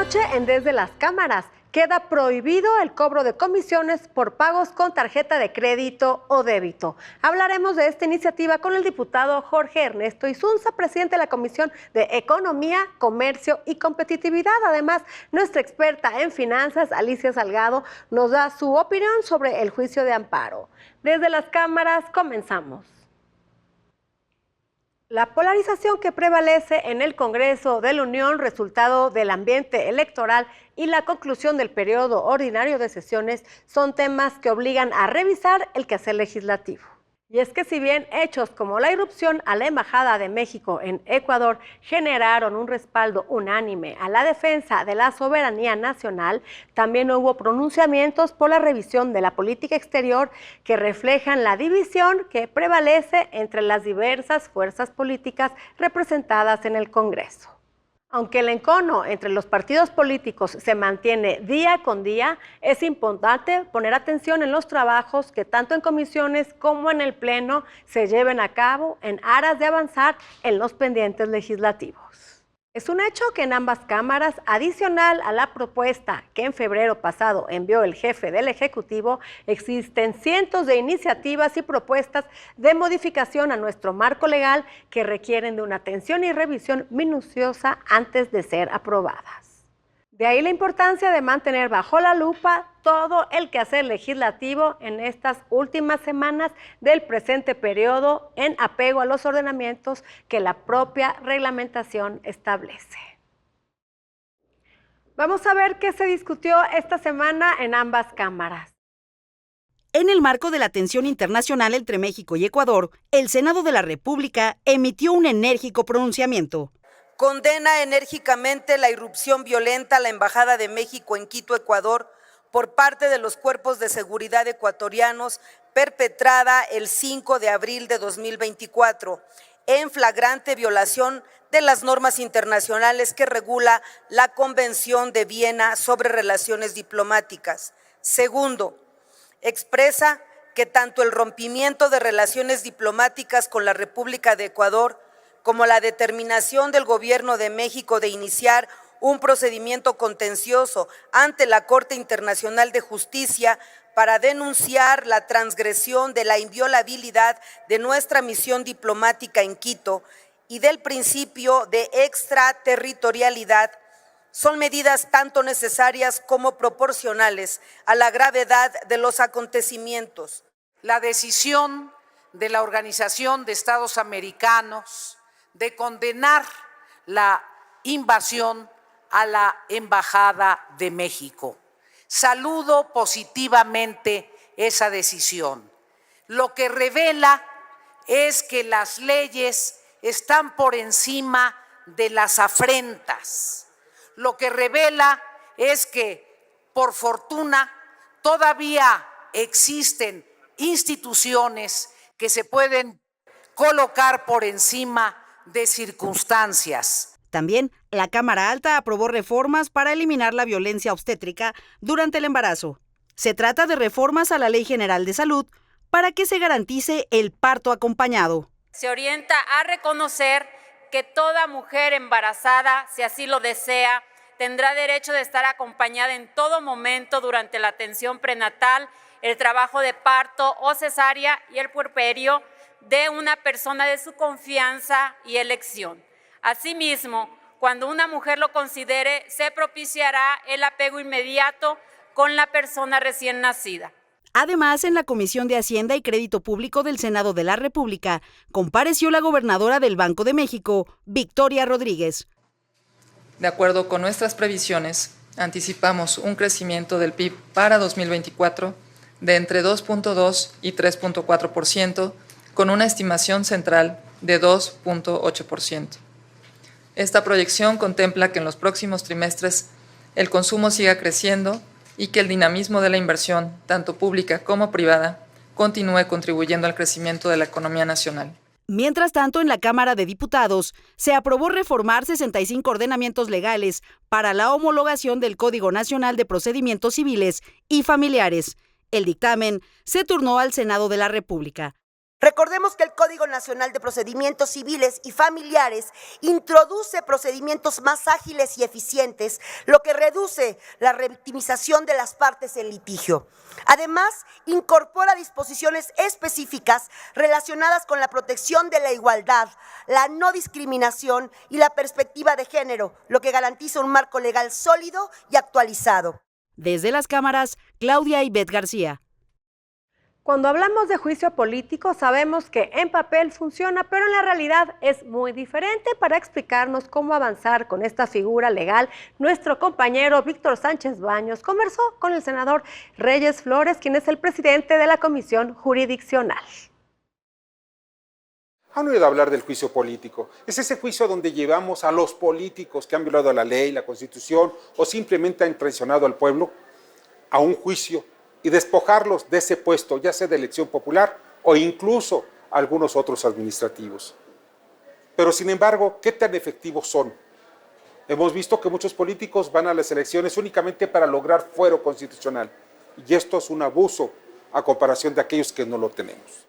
noche en Desde las Cámaras, queda prohibido el cobro de comisiones por pagos con tarjeta de crédito o débito. Hablaremos de esta iniciativa con el diputado Jorge Ernesto Insunza, presidente de la Comisión de Economía, Comercio y Competitividad. Además, nuestra experta en finanzas, Alicia Salgado, nos da su opinión sobre el juicio de amparo. Desde las Cámaras comenzamos. La polarización que prevalece en el Congreso de la Unión, resultado del ambiente electoral y la conclusión del periodo ordinario de sesiones, son temas que obligan a revisar el quehacer legislativo. Y es que si bien hechos como la irrupción a la Embajada de México en Ecuador generaron un respaldo unánime a la defensa de la soberanía nacional, también hubo pronunciamientos por la revisión de la política exterior que reflejan la división que prevalece entre las diversas fuerzas políticas representadas en el Congreso. Aunque el encono entre los partidos políticos se mantiene día con día, es importante poner atención en los trabajos que tanto en comisiones como en el Pleno se lleven a cabo en aras de avanzar en los pendientes legislativos. Es un hecho que en ambas cámaras, adicional a la propuesta que en febrero pasado envió el jefe del Ejecutivo, existen cientos de iniciativas y propuestas de modificación a nuestro marco legal que requieren de una atención y revisión minuciosa antes de ser aprobadas. De ahí la importancia de mantener bajo la lupa todo el quehacer legislativo en estas últimas semanas del presente periodo en apego a los ordenamientos que la propia reglamentación establece. Vamos a ver qué se discutió esta semana en ambas cámaras. En el marco de la tensión internacional entre México y Ecuador, el Senado de la República emitió un enérgico pronunciamiento. Condena enérgicamente la irrupción violenta a la Embajada de México en Quito, Ecuador, por parte de los cuerpos de seguridad ecuatorianos, perpetrada el 5 de abril de 2024, en flagrante violación de las normas internacionales que regula la Convención de Viena sobre Relaciones Diplomáticas. Segundo, expresa que tanto el rompimiento de relaciones diplomáticas con la República de Ecuador como la determinación del Gobierno de México de iniciar un procedimiento contencioso ante la Corte Internacional de Justicia para denunciar la transgresión de la inviolabilidad de nuestra misión diplomática en Quito y del principio de extraterritorialidad, son medidas tanto necesarias como proporcionales a la gravedad de los acontecimientos. La decisión de la Organización de Estados Americanos de condenar la invasión a la Embajada de México. Saludo positivamente esa decisión. Lo que revela es que las leyes están por encima de las afrentas. Lo que revela es que, por fortuna, todavía existen instituciones que se pueden colocar por encima de circunstancias. También, la Cámara Alta aprobó reformas para eliminar la violencia obstétrica durante el embarazo. Se trata de reformas a la Ley General de Salud para que se garantice el parto acompañado. Se orienta a reconocer que toda mujer embarazada, si así lo desea, tendrá derecho de estar acompañada en todo momento durante la atención prenatal, el trabajo de parto o cesárea y el puerperio de una persona de su confianza y elección. Asimismo, cuando una mujer lo considere, se propiciará el apego inmediato con la persona recién nacida. Además, en la Comisión de Hacienda y Crédito Público del Senado de la República, compareció la gobernadora del Banco de México, Victoria Rodríguez. De acuerdo con nuestras previsiones, anticipamos un crecimiento del PIB para 2024 de entre 2.2 y 3.4%, con una estimación central de 2.8%. Esta proyección contempla que en los próximos trimestres el consumo siga creciendo y que el dinamismo de la inversión, tanto pública como privada, continúe contribuyendo al crecimiento de la economía nacional. Mientras tanto, en la Cámara de Diputados se aprobó reformar 65 ordenamientos legales para la homologación del Código Nacional de Procedimientos Civiles y Familiares. El dictamen se turnó al Senado de la República. Recordemos que el Código Nacional de Procedimientos Civiles y Familiares introduce procedimientos más ágiles y eficientes, lo que reduce la revictimización de las partes en litigio. Además, incorpora disposiciones específicas relacionadas con la protección de la igualdad, la no discriminación y la perspectiva de género, lo que garantiza un marco legal sólido y actualizado. Desde las cámaras, Claudia Ivette García. Cuando hablamos de juicio político, sabemos que en papel funciona, pero en la realidad es muy diferente. Para explicarnos cómo avanzar con esta figura legal, nuestro compañero Víctor Sánchez Baños conversó con el senador Reyes Flores, quien es el presidente de la Comisión Jurisdiccional. Han oído hablar del juicio político. Es ese juicio donde llevamos a los políticos que han violado la ley, la Constitución o simplemente han traicionado al pueblo a un juicio y despojarlos de ese puesto, ya sea de elección popular o incluso algunos otros administrativos. Pero sin embargo, ¿qué tan efectivos son? Hemos visto que muchos políticos van a las elecciones únicamente para lograr fuero constitucional y esto es un abuso a comparación de aquellos que no lo tenemos.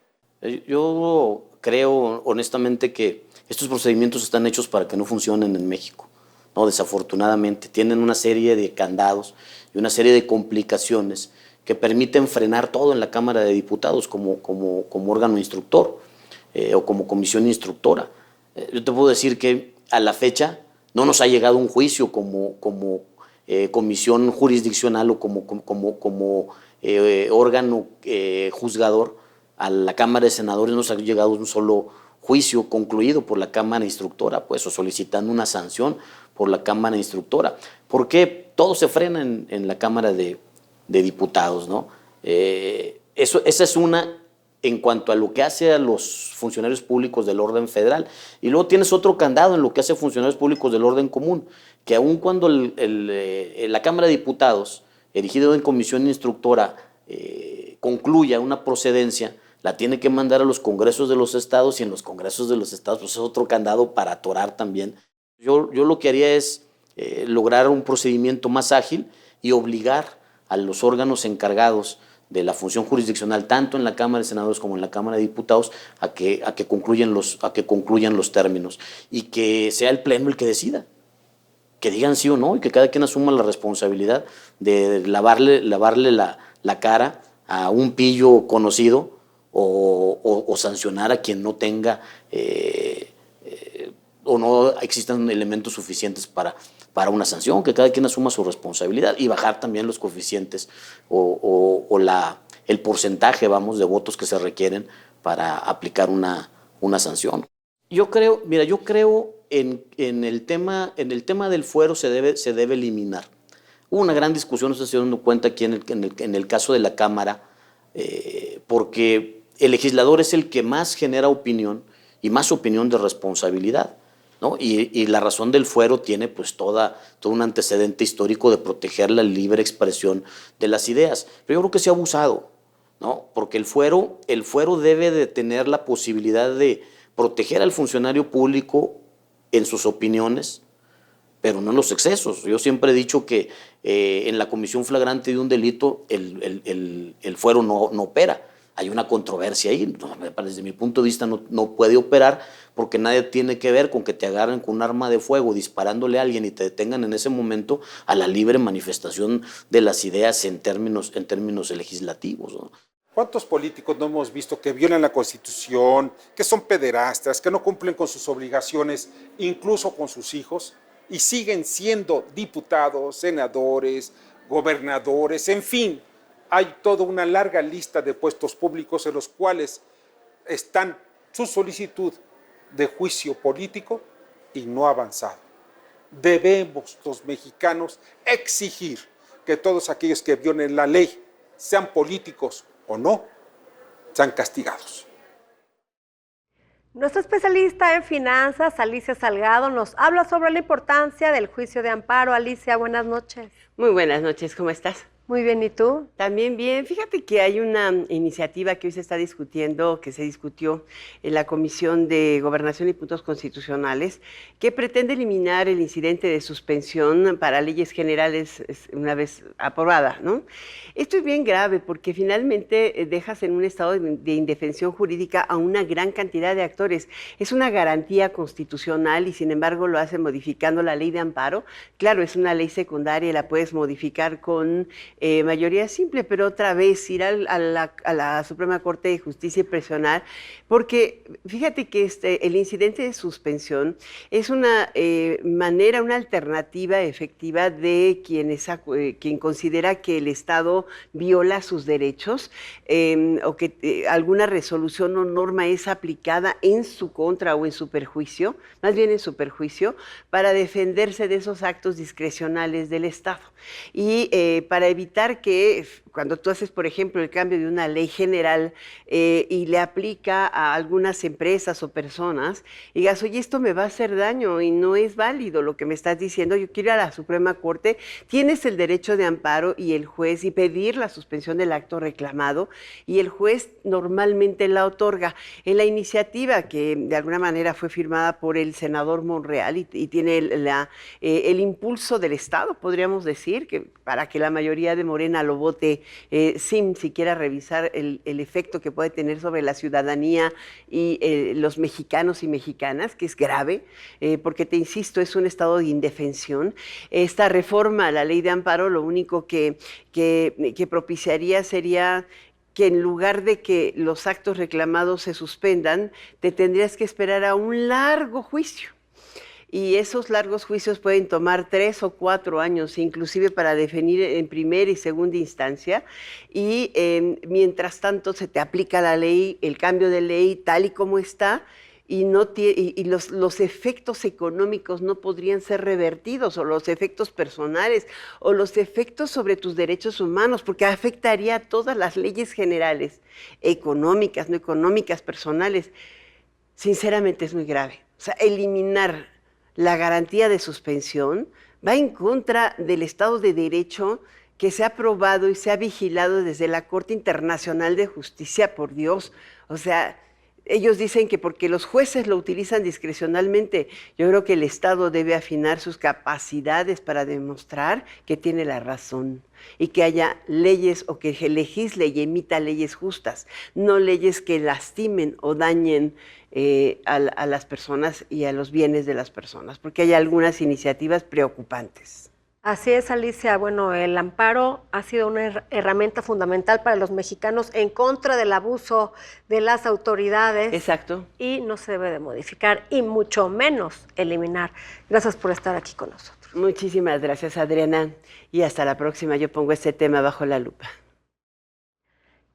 Yo creo honestamente que estos procedimientos están hechos para que no funcionen en México, ¿no? Desafortunadamente tienen una serie de candados y una serie de complicaciones que permiten frenar todo en la Cámara de Diputados como órgano instructor o como comisión instructora. Yo te puedo decir que a la fecha no nos ha llegado un juicio como comisión jurisdiccional o como órgano juzgador. A la Cámara de Senadores no nos ha llegado un solo juicio concluido por la Cámara Instructora, pues, o solicitando una sanción por la Cámara Instructora. ¿Por qué todo se frena en la Cámara de Diputados, ¿no? Esa es una en cuanto a lo que hace a los funcionarios públicos del orden federal. Y luego tienes otro candado en lo que hace a funcionarios públicos del orden común, que aun cuando la Cámara de Diputados, erigido en comisión instructora, concluya una procedencia, la tiene que mandar a los congresos de los estados y en los congresos de los estados pues es otro candado para atorar también. Yo lo que haría es lograr un procedimiento más ágil y obligar a los órganos encargados de la función jurisdiccional, tanto en la Cámara de Senadores como en la Cámara de Diputados, a que concluyan los términos y que sea el Pleno el que decida, que digan sí o no y que cada quien asuma la responsabilidad de lavarle la cara a un pillo conocido o sancionar a quien no tenga o no existan elementos suficientes para una sanción, que cada quien asuma su responsabilidad y bajar también los coeficientes o el porcentaje, de votos que se requieren para aplicar una sanción. Yo creo en el tema del fuero se debe eliminar. Hubo una gran discusión, se está dando cuenta aquí en el caso de la Cámara, porque el legislador es el que más genera opinión y más opinión de responsabilidad, ¿no? Y la razón del fuero tiene pues todo un antecedente histórico de proteger la libre expresión de las ideas. Pero yo creo que se ha abusado, ¿no? Porque el fuero debe de tener la posibilidad de proteger al funcionario público en sus opiniones, pero no en los excesos. Yo siempre he dicho que en la comisión flagrante de un delito el fuero no opera. Hay una controversia ahí, desde mi punto de vista no puede operar porque nadie tiene que ver con que te agarren con un arma de fuego disparándole a alguien y te detengan en ese momento a la libre manifestación de las ideas en términos legislativos, ¿no? ¿Cuántos políticos no hemos visto que violan la Constitución, que son pederastas, que no cumplen con sus obligaciones, incluso con sus hijos, y siguen siendo diputados, senadores, gobernadores, en fin? Hay toda una larga lista de puestos públicos en los cuales están su solicitud de juicio político y no ha avanzado. Debemos los mexicanos exigir que todos aquellos que violen la ley, sean políticos o no, sean castigados. Nuestra especialista en finanzas, Alicia Salgado, nos habla sobre la importancia del juicio de amparo. Alicia, buenas noches. Muy buenas noches, ¿cómo estás? Muy bien, ¿y tú? También bien. Fíjate que hay una iniciativa que hoy se está discutiendo, que se discutió en la Comisión de Gobernación y Puntos Constitucionales, que pretende eliminar el incidente de suspensión para leyes generales una vez aprobada, ¿no? Esto es bien grave porque finalmente dejas en un estado de indefensión jurídica a una gran cantidad de actores. Es una garantía constitucional y sin embargo lo hace modificando la ley de amparo. Claro, es una ley secundaria y la puedes modificar con mayoría simple, pero otra vez ir a la Suprema Corte de Justicia y presionar, porque fíjate que el incidente de suspensión es una manera, una alternativa efectiva de quien considera que el Estado viola sus derechos o que alguna resolución o norma es aplicada en su contra o en su perjuicio, más bien en su perjuicio, para defenderse de esos actos discrecionales del Estado. Y para evitar que cuando tú haces, por ejemplo, el cambio de una ley general y le aplica a algunas empresas o personas, digas, oye, esto me va a hacer daño y no es válido lo que me estás diciendo, yo quiero ir a la Suprema Corte, tienes el derecho de amparo y el juez y pedir la suspensión del acto reclamado y el juez normalmente la otorga. En la iniciativa que de alguna manera fue firmada por el senador Monreal y tiene el impulso del Estado, podríamos decir, que para que la mayoría de Morena lo vote sin siquiera revisar el efecto que puede tener sobre la ciudadanía y los mexicanos y mexicanas, que es grave, porque te insisto, es un estado de indefensión. Esta reforma a la ley de amparo lo único que propiciaría sería que en lugar de que los actos reclamados se suspendan, te tendrías que esperar a un largo juicio. Y esos largos juicios pueden tomar 3 o 4 años, inclusive para definir en primera y segunda instancia, y mientras tanto se te aplica la ley, el cambio de ley tal y como está, y los efectos económicos no podrían ser revertidos, o los efectos personales, o los efectos sobre tus derechos humanos, porque afectaría a todas las leyes generales, económicas, no económicas, personales. Sinceramente es muy grave. O sea, eliminar la garantía de suspensión va en contra del Estado de Derecho que se ha aprobado y se ha vigilado desde la Corte Internacional de Justicia, por Dios. O sea, ellos dicen que porque los jueces lo utilizan discrecionalmente, yo creo que el Estado debe afinar sus capacidades para demostrar que tiene la razón y que haya leyes o que legisle y emita leyes justas, no leyes que lastimen o dañen a las personas y a los bienes de las personas, porque hay algunas iniciativas preocupantes. Así es, Alicia. Bueno, el amparo ha sido una herramienta fundamental para los mexicanos en contra del abuso de las autoridades. Exacto. Y no se debe de modificar y mucho menos eliminar. Gracias por estar aquí con nosotros. Muchísimas gracias, Adriana. Y hasta la próxima. Yo pongo este tema bajo la lupa.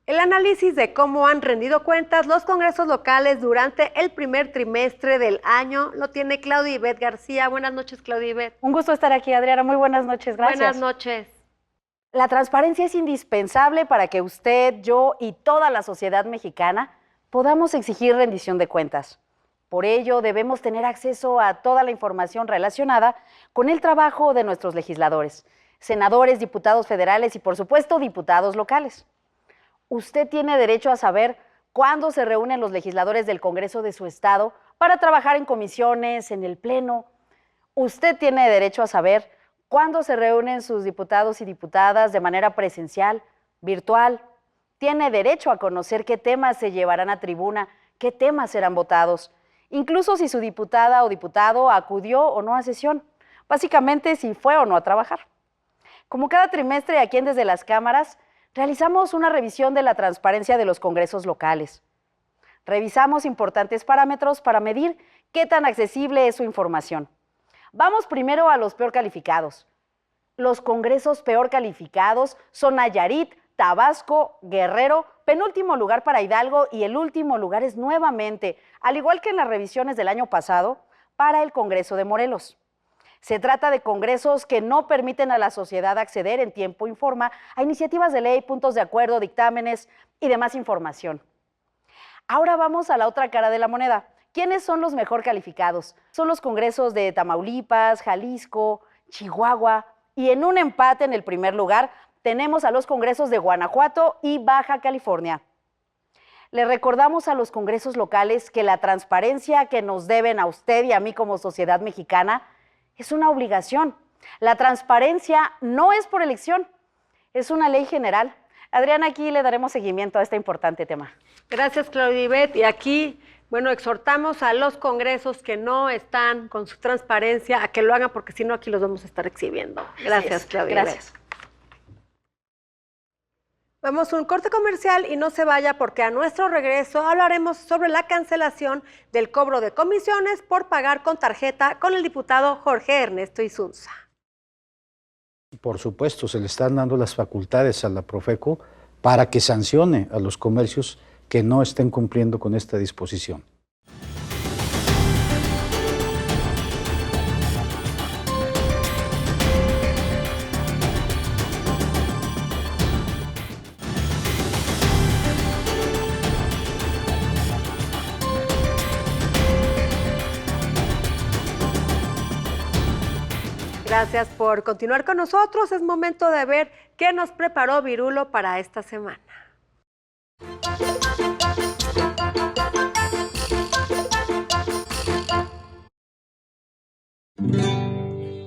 El análisis de cómo han rendido cuentas los congresos locales durante el primer trimestre del año lo tiene Claudia Ivette García. Buenas noches, Claudia Ivette. Un gusto estar aquí, Adriana. Muy buenas noches, gracias. Buenas noches. La transparencia es indispensable para que usted, yo y toda la sociedad mexicana podamos exigir rendición de cuentas. Por ello, debemos tener acceso a toda la información relacionada con el trabajo de nuestros legisladores, senadores, diputados federales y, por supuesto, diputados locales. Usted tiene derecho a saber cuándo se reúnen los legisladores del Congreso de su estado para trabajar en comisiones, en el Pleno. Usted tiene derecho a saber cuándo se reúnen sus diputados y diputadas de manera presencial, virtual. Tiene derecho a conocer qué temas se llevarán a tribuna, qué temas serán votados, incluso si su diputada o diputado acudió o no a sesión, básicamente si fue o no a trabajar. Como cada trimestre, aquí en Desde las Cámaras, realizamos una revisión de la transparencia de los congresos locales. Revisamos importantes parámetros para medir qué tan accesible es su información. Vamos primero a los peor calificados. Los congresos peor calificados son Nayarit, Tabasco, Guerrero, penúltimo lugar para Hidalgo y el último lugar es nuevamente, al igual que en las revisiones del año pasado, para el Congreso de Morelos. Se trata de congresos que no permiten a la sociedad acceder en tiempo y forma a iniciativas de ley, puntos de acuerdo, dictámenes y demás información. Ahora vamos a la otra cara de la moneda. ¿Quiénes son los mejor calificados? Son los congresos de Tamaulipas, Jalisco, Chihuahua y en un empate en el primer lugar, tenemos a los congresos de Guanajuato y Baja California. Le recordamos a los congresos locales que la transparencia que nos deben a usted y a mí como sociedad mexicana es una obligación. La transparencia no es por elección, es una ley general. Adriana, aquí le daremos seguimiento a este importante tema. Gracias, Claudia Ivette. Y aquí, bueno, exhortamos a los congresos que no están con su transparencia a que lo hagan, porque si no, aquí los vamos a estar exhibiendo. Gracias, Claudia Gracias. Ivette. Vamos a un corte comercial y no se vaya, porque a nuestro regreso hablaremos sobre la cancelación del cobro de comisiones por pagar con tarjeta con el diputado Jorge Ernesto Insunza. Por supuesto, se le están dando las facultades a la Profeco para que sancione a los comercios que no estén cumpliendo con esta disposición. Gracias por continuar con nosotros. Es momento de ver qué nos preparó Virulo para esta semana.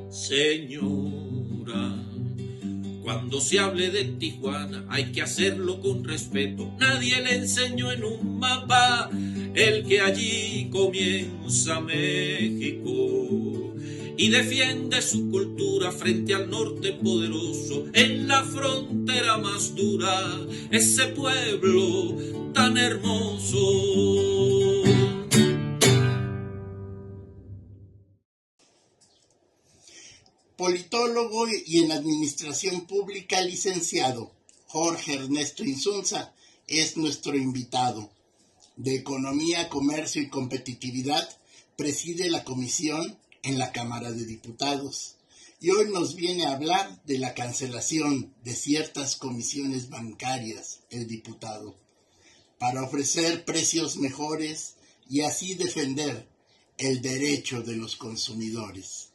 Señora, cuando se hable de Tijuana hay que hacerlo con respeto. Nadie le enseñó en un mapa el que allí comienza México. Y defiende su cultura frente al norte poderoso, en la frontera más dura, ese pueblo tan hermoso. Politólogo y en Administración Pública licenciado, Jorge Ernesto Insunza es nuestro invitado. De Economía, Comercio y Competitividad, preside la comisión en la Cámara de Diputados y hoy nos viene a hablar de la cancelación de ciertas comisiones bancarias, el diputado, para ofrecer precios mejores y así defender el derecho de los consumidores.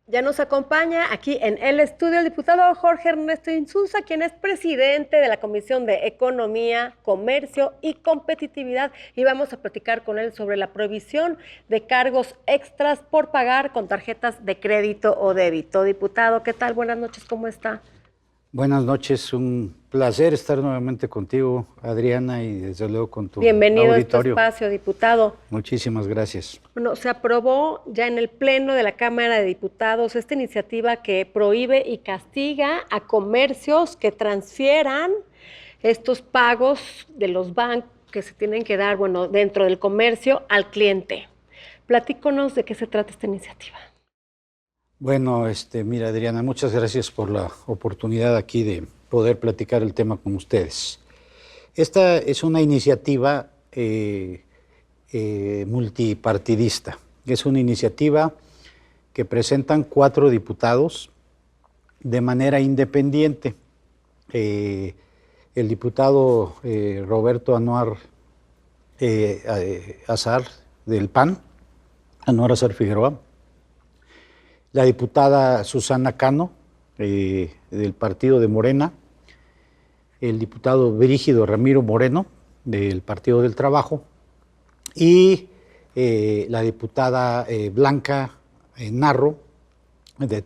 Ya nos acompaña aquí en el estudio el diputado Jorge Ernesto Insunza, quien es presidente de la Comisión de Economía, Comercio y Competitividad, y vamos a platicar con él sobre la prohibición de cargos extras por pagar con tarjetas de crédito o débito. Diputado, ¿qué tal? Buenas noches, ¿cómo está? Buenas noches, un placer estar nuevamente contigo, Adriana, y desde luego con tu Bienvenido auditorio. a este espacio, diputado. Muchísimas gracias. Bueno, se aprobó ya en el Pleno de la Cámara de Diputados esta iniciativa que prohíbe y castiga a comercios que transfieran estos pagos de los bancos que se tienen que dar, bueno, dentro del comercio al cliente. Platíconos de qué se trata esta iniciativa. Bueno, mira, Adriana, muchas gracias por la oportunidad aquí de poder platicar el tema con ustedes. Esta es una iniciativa multipartidista. Es una iniciativa que presentan 4 diputados de manera independiente. El diputado Roberto Anuar Azar del PAN, Anuar Azar Figueroa, la diputada Susana Cano, del partido de Morena, el diputado Brígido Ramiro Moreno, del Partido del Trabajo, y la diputada Blanca Narro,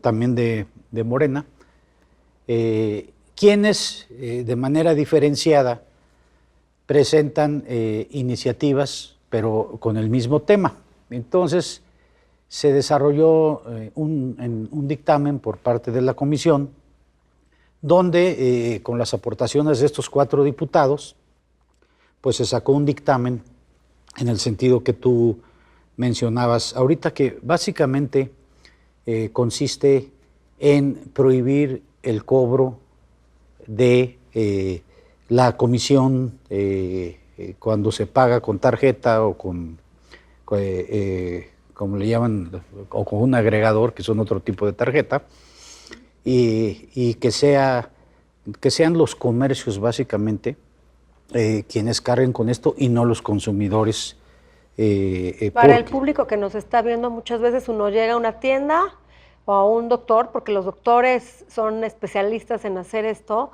también de Morena, quienes de manera diferenciada presentan iniciativas, pero con el mismo tema. Entonces, se desarrolló un dictamen por parte de la comisión donde con las aportaciones de estos 4 diputados pues se sacó un dictamen en el sentido que tú mencionabas ahorita, que básicamente consiste en prohibir el cobro de la comisión cuando se paga con tarjeta o con como le llaman, o con un agregador, que son otro tipo de tarjeta, y que sean los comercios básicamente quienes carguen con esto y no los consumidores. Para el público que nos está viendo, muchas veces uno llega a una tienda, o a un doctor, porque los doctores son especialistas en hacer esto,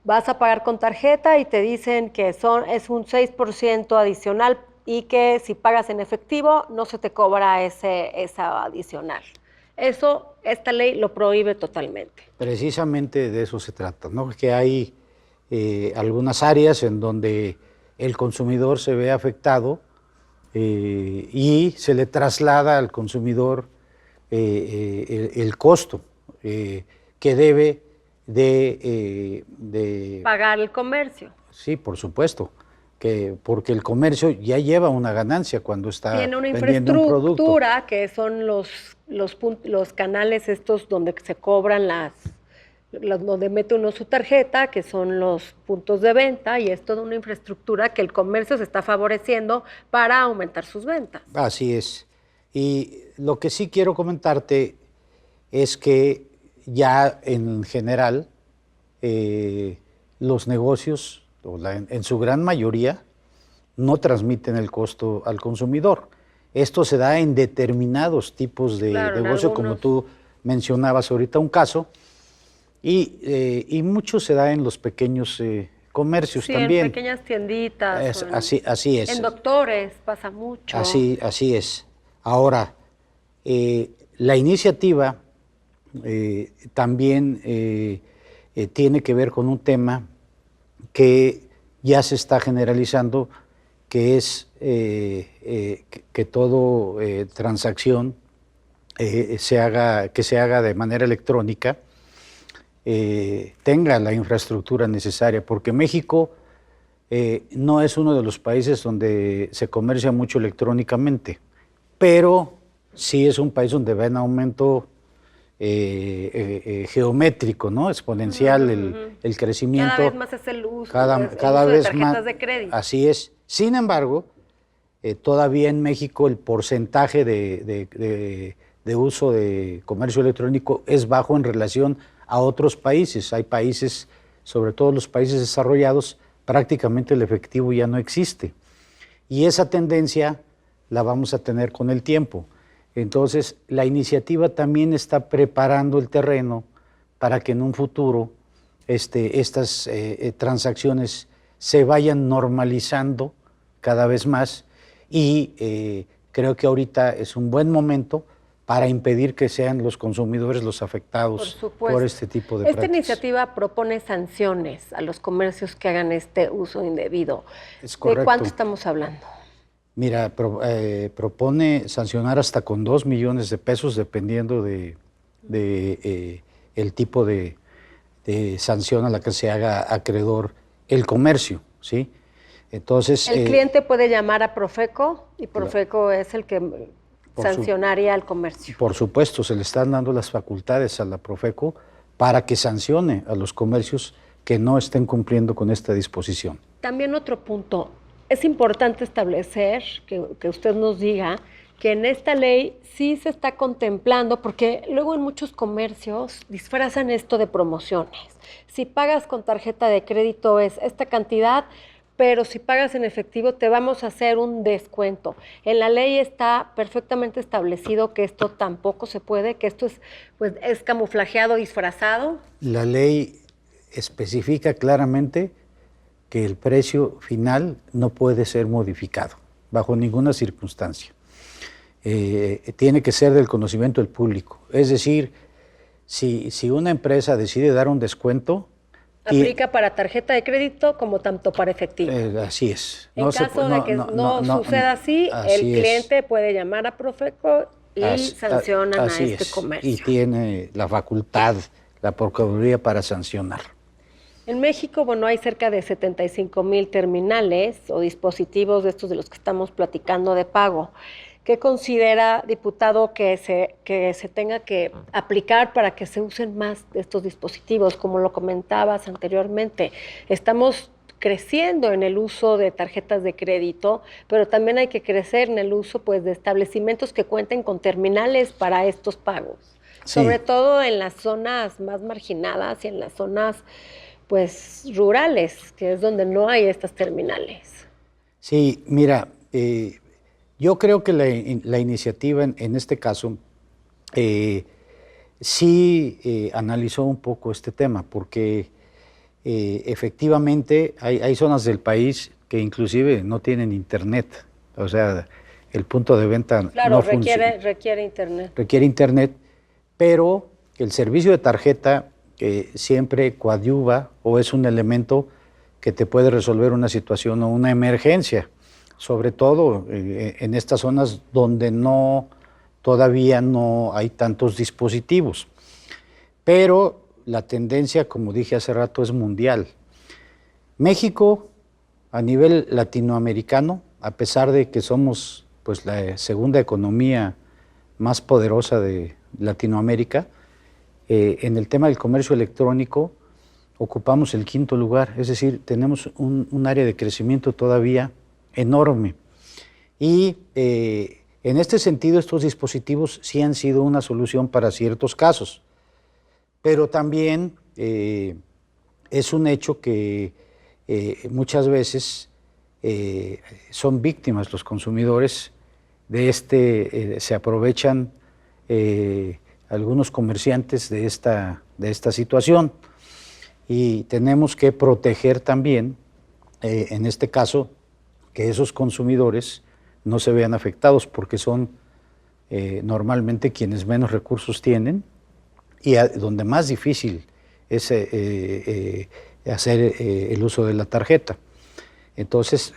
vas a pagar con tarjeta y te dicen que es un 6% adicional y que si pagas en efectivo no se te cobra esa adicional. Eso, esta ley lo prohíbe totalmente. Precisamente de eso se trata, ¿no? Que hay algunas áreas en donde el consumidor se ve afectado y se le traslada al consumidor el costo que debe de pagar el comercio. Sí, por supuesto, porque el comercio ya lleva una ganancia cuando está tiene una vendiendo un producto. infraestructura que son los canales estos donde se cobran donde mete uno su tarjeta, que son los puntos de venta, y es toda una infraestructura que el comercio se está favoreciendo para aumentar sus ventas. Así es. Y lo que sí quiero comentarte es que ya en general los negocios, en su gran mayoría, no transmiten el costo al consumidor. Esto se da en determinados tipos de negocio, como tú mencionabas ahorita un caso, y mucho se da en los pequeños comercios también. En pequeñas tienditas. Así es. En doctores pasa mucho. Así es. Ahora, la iniciativa también tiene que ver con un tema que ya se está generalizando, que es que todo transacción que se haga de manera electrónica tenga la infraestructura necesaria, porque México no es uno de los países donde se comercia mucho electrónicamente, pero sí es un país donde va en aumento geométrico, ¿no? Exponencial el crecimiento. Cada vez más es el uso, cada el vez uso de tarjetas más, de crédito. Así es. Sin embargo, todavía en México el porcentaje de uso de comercio electrónico es bajo en relación a otros países. Hay países, sobre todo los países desarrollados, prácticamente el efectivo ya no existe. Y esa tendencia la vamos a tener con el tiempo. Entonces, la iniciativa también está preparando el terreno para que en un futuro estas transacciones se vayan normalizando cada vez más, y creo que ahorita es un buen momento para impedir que sean los consumidores los afectados por este tipo de prácticas. Esta iniciativa propone sanciones a los comercios que hagan este uso indebido. Es correcto. ¿De cuánto estamos hablando? Mira, propone sancionar hasta con 2 millones de pesos, dependiendo de el tipo de sanción a la que se haga acreedor el comercio, ¿sí? Entonces, el cliente puede llamar a Profeco, y Profeco es el que sancionaría al comercio. Por supuesto, se le están dando las facultades a la Profeco para que sancione a los comercios que no estén cumpliendo con esta disposición. También otro punto. Es importante establecer, que usted nos diga, que en esta ley sí se está contemplando, porque luego en muchos comercios disfrazan esto de promociones. Si pagas con tarjeta de crédito es esta cantidad, pero si pagas en efectivo te vamos a hacer un descuento. En la ley está perfectamente establecido que esto tampoco se puede, que esto es camuflajeado, disfrazado. La ley especifica claramente que el precio final no puede ser modificado bajo ninguna circunstancia. Tiene que ser del conocimiento del público. Es decir, si una empresa decide dar un descuento, aplica para tarjeta de crédito como tanto para efectivo. Así es. En caso de que no suceda así, el cliente puede llamar a Profeco y sancionan a este comercio. Y tiene la facultad, la Procuraduría, para sancionar. En México, hay cerca de 75,000 terminales o dispositivos de estos de los que estamos platicando de pago. ¿Qué considera, diputado, que se tenga que aplicar para que se usen más de estos dispositivos? Como lo comentabas anteriormente, estamos creciendo en el uso de tarjetas de crédito, pero también hay que crecer en el uso de establecimientos que cuenten con terminales para estos pagos. Sí. Sobre todo en las zonas más marginadas y en las zonas rurales, que es donde no hay estas terminales. Sí, mira, yo creo que la iniciativa en este caso sí analizó un poco este tema, porque efectivamente hay zonas del país que inclusive no tienen internet, o sea, el punto de venta Claro, no funciona. requiere internet. Requiere internet, pero el servicio de tarjeta siempre coadyuva o es un elemento que te puede resolver una situación o una emergencia, sobre todo en estas zonas donde todavía no hay tantos dispositivos. Pero la tendencia, como dije hace rato, es mundial. México, a nivel latinoamericano, a pesar de que somos pues, la segunda economía más poderosa de Latinoamérica, en el tema del comercio electrónico ocupamos el 5º lugar, es decir, tenemos un área de crecimiento todavía enorme. Y en este sentido, estos dispositivos sí han sido una solución para ciertos casos, pero también es un hecho que muchas veces son víctimas los consumidores de se aprovechan algunos comerciantes de esta situación, y tenemos que proteger también, en este caso, que esos consumidores no se vean afectados, porque son normalmente quienes menos recursos tienen y donde más difícil es hacer el uso de la tarjeta. Entonces,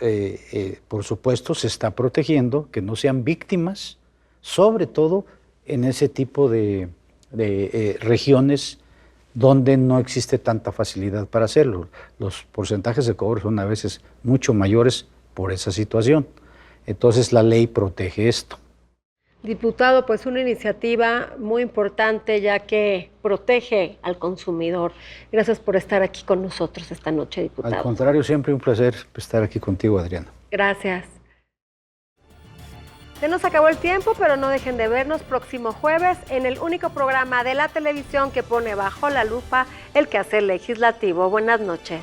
por supuesto, se está protegiendo que no sean víctimas, sobre todo en ese tipo de regiones donde no existe tanta facilidad para hacerlo. Los porcentajes de cobro son a veces mucho mayores por esa situación. Entonces, la ley protege esto. Diputado, pues una iniciativa muy importante ya que protege al consumidor. Gracias por estar aquí con nosotros esta noche, diputado. Al contrario, siempre un placer estar aquí contigo, Adriana. Gracias. Se nos acabó el tiempo, pero no dejen de vernos próximo jueves en el único programa de la televisión que pone bajo la lupa el quehacer legislativo. Buenas noches.